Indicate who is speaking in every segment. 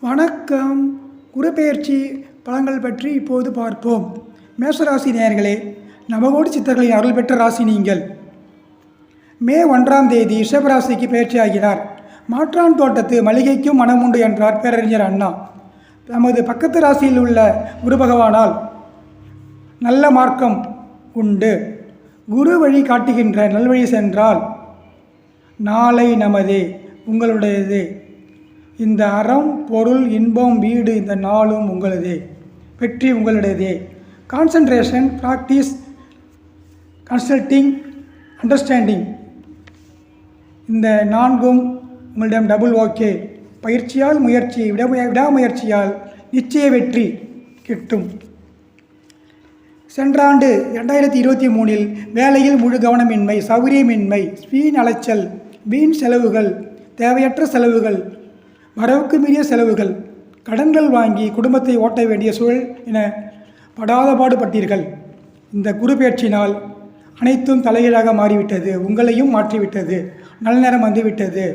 Speaker 1: வணக்கம். குருபெயர்ச்சி பலன்கள் பற்றி இப்போது பார்ப்போம். மேஷராசி நேயர்களே, நவகோடி சித்தர்களின் அருள் பெற்ற ராசி நீங்கள். மே 1ஆம் தேதி ரிஷபராசிக்கு பயிற்சியாகிறார். மாற்றான் தோட்டத்து மளிகைக்கும் மனமுண்டு என்றார் பேரறிஞர் அண்ணா. நமது பக்கத்து ராசியில் உள்ள குரு பகவானால் நல்ல மார்க்கம் உண்டு. குரு வழி காட்டுகின்ற நல்வழி சென்றால் நாளை நமதே, உங்களுடையது. இந்த அறம், பொருள், இன்பம், வீடு, இந்த நாளும் உங்களதே. வெற்றி உங்களுடையதே. கான்சன்ட்ரேஷன், ப்ராக்டிஸ், கன்சல்டிங், அண்டர்ஸ்டாண்டிங், இந்த நான்கும் உங்களிடம் டபுள் ஓகே. பயிற்சியால், முயற்சி, விடாமுயற்சியால் நிச்சய வெற்றி கிட்டும். சென்ற ஆண்டு 2023 வேலையில் முழு கவனமின்மை, சௌகரியமின்மை, வீண் அலைச்சல், வீண் செலவுகள், தேவையற்ற செலவுகள், வரவுக்கு மீறிய செலவுகள், கடன்கள் வாங்கி குடும்பத்தை ஓட்ட வேண்டிய சூழல் என படாத பாடுபட்டீர்கள். இந்த குரு பெயர்ச்சினால் அனைத்தும் தலைகீழாக மாறிவிட்டது. உங்களையும் மாற்றிவிட்டது. நல்ல நேரம் வந்துவிட்டது.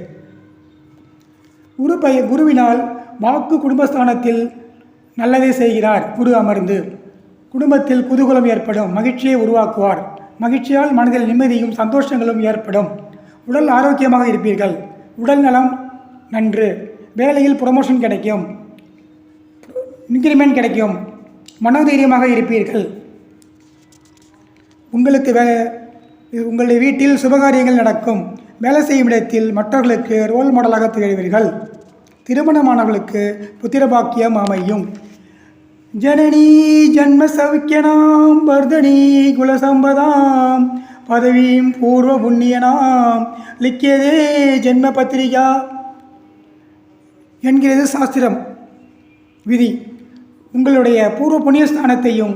Speaker 1: குருவினால் வாக்கு குடும்பஸ்தானத்தில் நல்லதே செய்கிறார். குரு அமர்ந்து குடும்பத்தில் குதூகலம் ஏற்படும். மகிழ்ச்சியை உருவாக்குவார். மகிழ்ச்சியால் மனதில் நிம்மதியும் சந்தோஷங்களும் ஏற்படும். உடல் ஆரோக்கியமாக இருப்பீர்கள். உடல் நலம் நன்று. வேலையில் ப்ரொமோஷன் கிடைக்கும். இன்க்ரிமெண்ட் கிடைக்கும். மனோதைரியமாக இருப்பீர்கள். உங்களுடைய வீட்டில் சுபகாரியங்கள் நடக்கும். வேலை செய்யும் இடத்தில் மற்றவர்களுக்கு ரோல் மாடலாக திகழ்வீர்கள். திருமணமானவர்களுக்கு புத்திரபாக்கியம் அமையும். ஜனனி ஜன்ம சௌக்கியனாம் வர்தனி குலசம்பதாம் பதவீம் பூர்வ புண்ணியனாம் லிக்கியதே ஜென்ம பத்திரிகா என்கிறது சாஸ்திரம் விதி. உங்களுடைய பூர்வ புண்ணியஸ்தானத்தையும்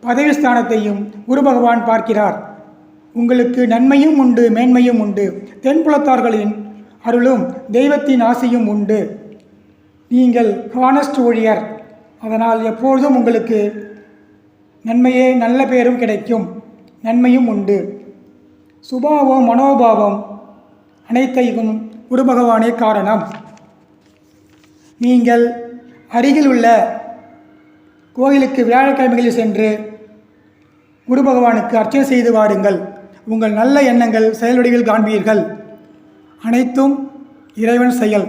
Speaker 1: பதவி ஸ்தானத்தையும் குரு பகவான் பார்க்கிறார். உங்களுக்கு நன்மையும் உண்டு, மேன்மையும் உண்டு. தென்புலத்தார்களின் அருளும் தெய்வத்தின் ஆசையும் உண்டு. நீங்கள் ஹானஸ்ட் ஊழியர். அதனால் எப்பொழுதும் உங்களுக்கு நன்மையே, நல்ல பேரும் கிடைக்கும். நன்மையும் உண்டு. சுபாவம், மனோபாவம் அனைத்தையும் குரு பகவானே காரணம். நீங்கள் அருகில் உள்ள கோயிலுக்கு வியாழக்கிழமைகளில் சென்று குரு பகவானுக்கு அர்ச்சனை செய்து வாருங்கள். உங்கள் நல்ல எண்ணங்கள் செயல்வடிவில் காண்பீர்கள். அனைத்தும் இறைவன் செயல்.